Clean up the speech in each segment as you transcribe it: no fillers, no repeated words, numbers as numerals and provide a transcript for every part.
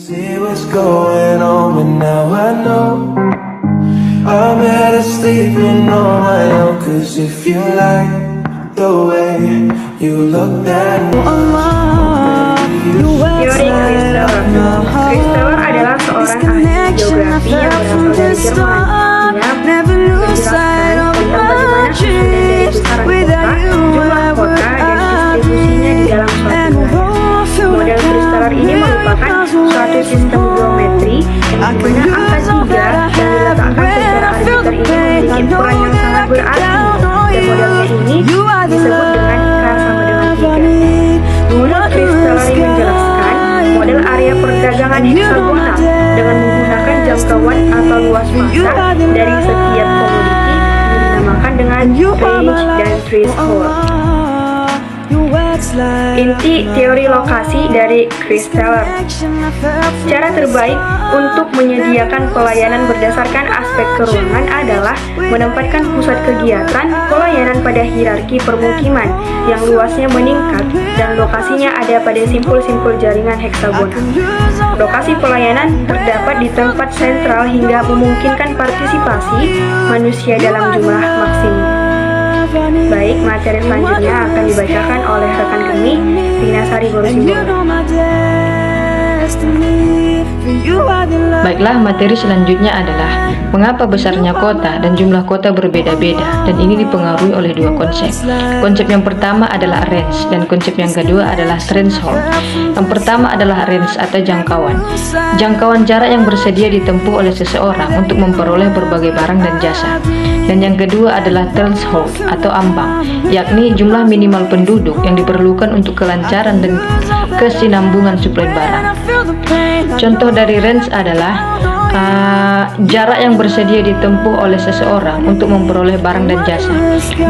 See what's going on, but now I know I'm better sleeping on my own. Cause if you like the way you look that Teori Christaller. Christaller adalah seorang ahli geografi yang berasal dari Jerman. Dia menjelaskan tentang bagaimana susunan dari besaran kota, jumlah kota, dan distribusinya di dalam suatu wilayah. Model Christaller ini merupakan suatu sistem geometri yang dimana angka 3 yang diletakkan secara arbiter ini memiliki peran yang sangat berarti, dan modelnya ini disebut dengan K sama dengan 3. Model Christaller ini menjelaskan model area perdagangan heksagonal dengan menggunakan jangkauan atau luas pasar dari setiap komoditi yang dinamakan dengan range dan threshold. Inti teori lokasi dari Christaller. Cara terbaik untuk menyediakan pelayanan berdasarkan aspek keruangan adalah menempatkan pusat kegiatan pelayanan pada hierarki permukiman yang luasnya meningkat dan lokasinya ada pada simpul-simpul jaringan heksagonal. Lokasi pelayanan terdapat di tempat sentral hingga memungkinkan partisipasi manusia dalam jumlah maksimum. Baik, materi selanjutnya akan dibacakan oleh rekan kami, Rina Sari Gorusimbolo. Baiklah, materi selanjutnya adalah mengapa besarnya kota dan jumlah kota berbeda-beda, dan ini dipengaruhi oleh dua konsep. Konsep yang pertama adalah range dan konsep yang kedua adalah threshold. Yang pertama adalah range atau jangkauan. Jangkauan jarak yang bersedia ditempuh oleh seseorang untuk memperoleh berbagai barang dan jasa. Dan yang kedua adalah threshold atau ambang, yakni jumlah minimal penduduk yang diperlukan untuk kelancaran dan kesinambungan suplai barang. Contoh dari range adalah jarak yang bersedia ditempuh oleh seseorang untuk memperoleh barang dan jasa.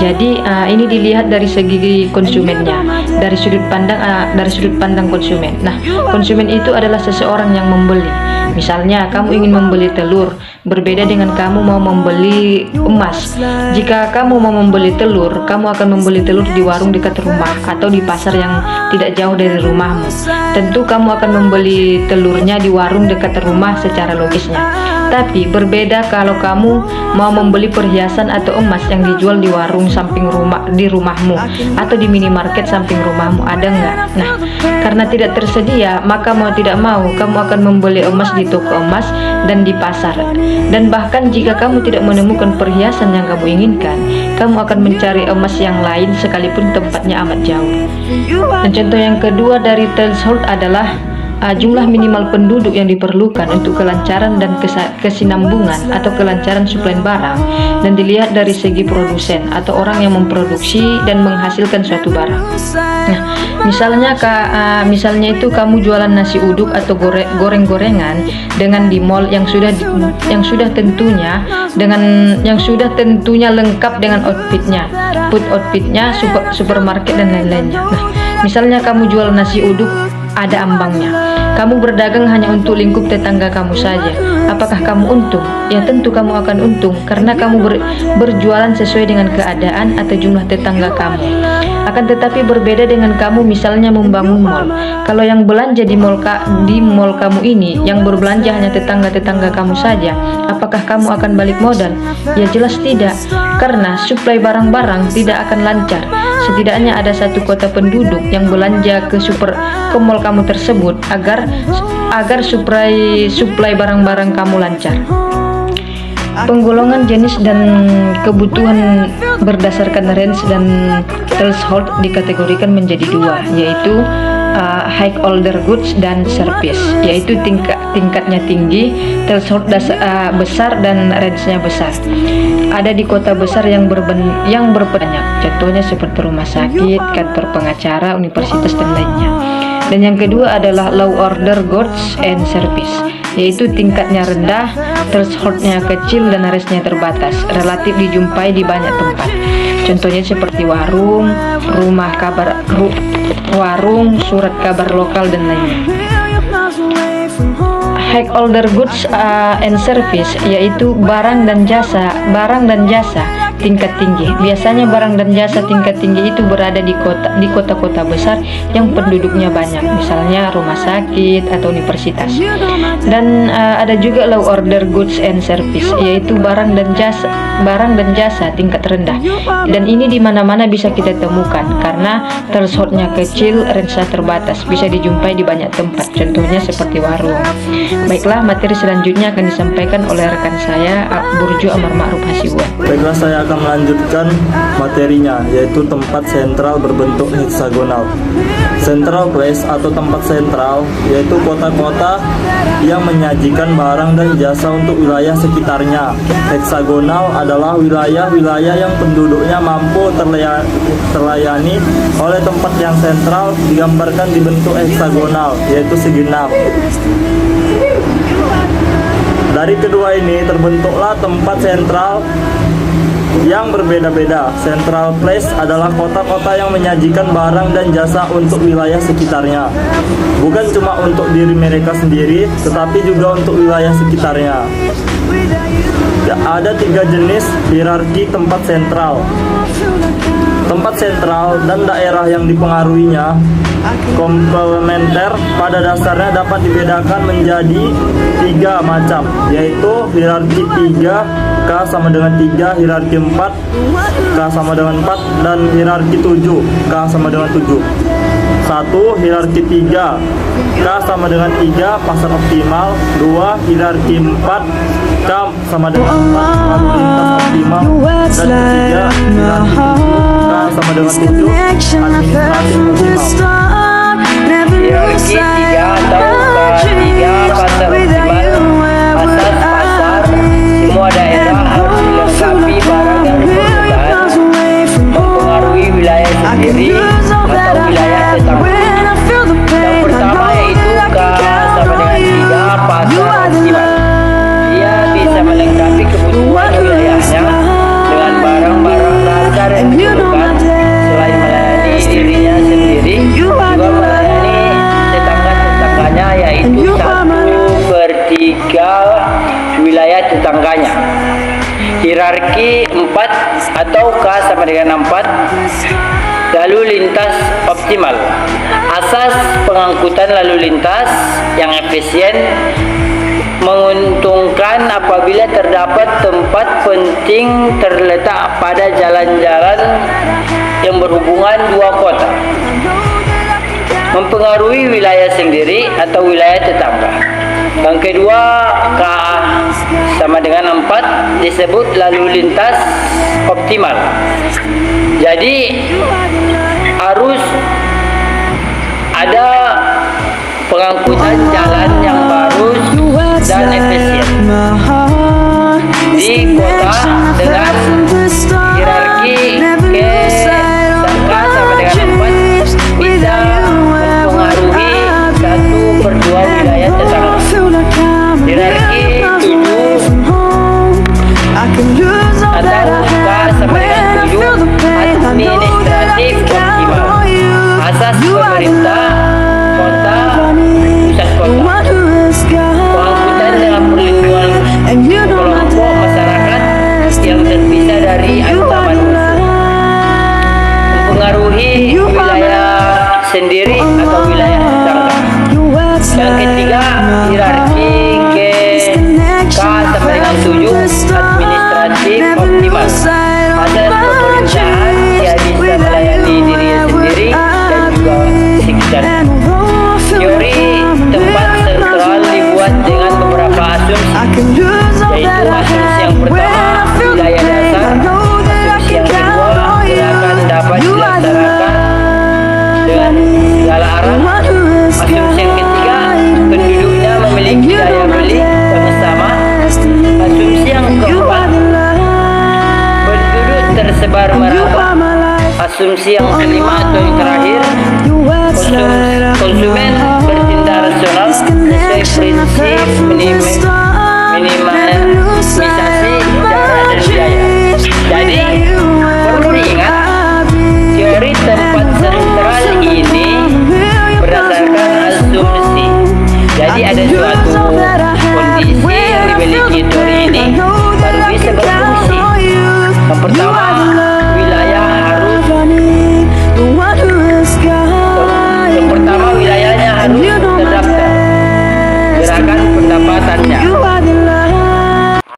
Jadi ini dilihat dari segi konsumennya, dari sudut pandang konsumen. Nah, konsumen itu adalah seseorang yang membeli. Misalnya kamu ingin membeli telur, berbeda dengan kamu mau membeli emas. Jika kamu mau membeli telur, kamu akan membeli telur di warung dekat rumah atau di pasar yang tidak jauh dari rumahmu. Tentu kamu akan membeli telurnya di warung dekat rumah secara logisnya. Tapi berbeda kalau kamu mau membeli perhiasan atau emas yang dijual di warung samping rumah, di rumahmu, atau di minimarket samping rumahmu, ada nggak? Nah, karena tidak tersedia, maka mau tidak mau kamu akan membeli emas di toko emas dan di pasar. Dan bahkan jika kamu tidak menemukan perhiasan yang kamu inginkan, kamu akan mencari emas yang lain sekalipun tempatnya amat jauh. Dan contoh yang kedua dari threshold adalah jumlah minimal penduduk yang diperlukan untuk kelancaran dan kesinambungan atau kelancaran suplai barang, dan dilihat dari segi produsen atau orang yang memproduksi dan menghasilkan suatu barang. Nah, misalnya itu kamu jualan nasi uduk atau goreng-gorengan dengan di mall yang sudah tentunya lengkap dengan food outfitnya, supermarket dan lain-lainnya. Nah, misalnya kamu jual nasi uduk, ada ambangnya. Kamu berdagang hanya untuk lingkup tetangga kamu saja. Apakah kamu untung? Ya tentu kamu akan untung karena kamu berjualan sesuai dengan keadaan atau jumlah tetangga kamu. Akan tetapi berbeda dengan kamu misalnya membangun mall. Kalau yang belanja di mall kamu ini, yang berbelanja hanya tetangga-tetangga kamu saja, apakah kamu akan balik modal? Ya jelas tidak, karena suplai barang-barang tidak akan lancar. Setidaknya ada satu kota penduduk yang belanja ke mall kamu tersebut agar suplai barang-barang kamu lancar. Penggolongan jenis dan kebutuhan berdasarkan range dan threshold dikategorikan menjadi dua, yaitu high order goods dan service, yaitu tingkatnya tinggi, threshold besar dan range-nya besar. Ada di kota besar yang berbanyak, contohnya seperti rumah sakit, kantor pengacara, universitas dan lainnya. Dan yang kedua adalah low order goods and service, yaitu tingkatnya rendah, threshold-nya kecil dan range-nya terbatas, relatif dijumpai di banyak tempat. Contohnya seperti warung, surat kabar lokal dan lainnya. High order goods and service, yaitu barang dan jasa tingkat tinggi. Biasanya barang dan jasa tingkat tinggi itu berada di kota-kota besar yang penduduknya banyak, misalnya rumah sakit atau universitas. Dan ada juga low order goods and service, yaitu barang dan jasa tingkat rendah. Dan ini di mana-mana bisa kita temukan karena thresholdnya kecil, range-nya terbatas, bisa dijumpai di banyak tempat, contohnya seperti warung. Baiklah, materi selanjutnya akan disampaikan oleh rekan saya Burju Amar Ma'ruf Hasibuan. Baiklah, saya akan melanjutkan materinya, yaitu tempat sentral berbentuk heksagonal. Central place atau tempat sentral yaitu kota-kota yang menyajikan barang dan jasa untuk wilayah sekitarnya. Heksagonal adalah wilayah-wilayah yang penduduknya mampu terlayani oleh tempat yang sentral, digambarkan di bentuk heksagonal, yaitu segenap. Dari kedua ini terbentuklah tempat sentral yang berbeda-beda. Central place adalah kota-kota yang menyajikan barang dan jasa untuk wilayah sekitarnya, bukan cuma untuk diri mereka sendiri, tetapi juga untuk wilayah sekitarnya. Ya, ada 3 jenis hierarki tempat sentral. Tempat sentral dan daerah yang dipengaruhinya komplementer pada dasarnya dapat dibedakan menjadi 3 macam, yaitu hierarki 3, K sama dengan 3, hierarki 4, K sama dengan 4, dan hierarki 7, K sama dengan 7. 1. Hierarki 3, K sama dengan 3, pasar optimal. 2. Hierarki 4, K sama dengan 4, lalu lintas optimal. Dan 3. Hierarki 7, K sama dengan 7, administratif optimal. Hierarki 3 atau K3 pasar optimal. Asas pasar, semua daerah harus dilengkapi barang yang diperlukan, mempengaruhi wilayah sendiri atau wilayah tetangga. Yang pertama yaitu K sama dengan 3, pasar optimal. Dia bisa melengkapi kebutuhan wilayahnya dengan barang-barang dasar yang diperlukan. Selain melayani dirinya sendiri, juga melayani tetangga-tetangganya, yaitu 1/3 wilayah tetangganya. Hierarki 4 atau K sama dengan 4, lalu lintas optimal. Asas pengangkutan lalu lintas yang efisien menguntungkan apabila terdapat tempat penting terletak pada jalan-jalan yang berhubungan dua kota, mempengaruhi wilayah sendiri atau wilayah tetangga. Yang kedua, K sama dengan 4 disebut lalu lintas optimal. Jadi harus ada pengangkutan jalan yang bagus dan efisien di kota dengan hierarki K sama dengan 4 bisa mempengaruhi 1/2 wilayah tetangga. Hierarki 7 atau K sama dengan 7 administratif optimal. Asas pemerintah kota, pusat kota, pengangkutan dengan perlindungan kelompok masyarakat yang terpisah dari ancaman musuh, mempengaruhi wilayah sendiri atau wilayah tetangga. Yang ketiga, hierarki K sama dengan 7 administratif optimal. Asas pemerintahan yang bisa melayani diri sendiri dan juga sekitarnya. Teori tempat sentral dibuat dengan beberapa asumsi, yaitu asumsi yang pertama wilayah dasar, asumsi yang kedua gerakan dapat dilaksanakan dengan segala arah, asumsi yang ketiga penduduknya memiliki daya beli yang sama, asumsi yang keempat penduduk tersebar merata, asumsi yang kelima atau yang terakhir konsumen bertindak rasional sesuai prinsip minimalisasi jarak dan biaya. Jadi perlu diingat, teori tempat sentral ini berdasarkan asumsi. Jadi ada suatu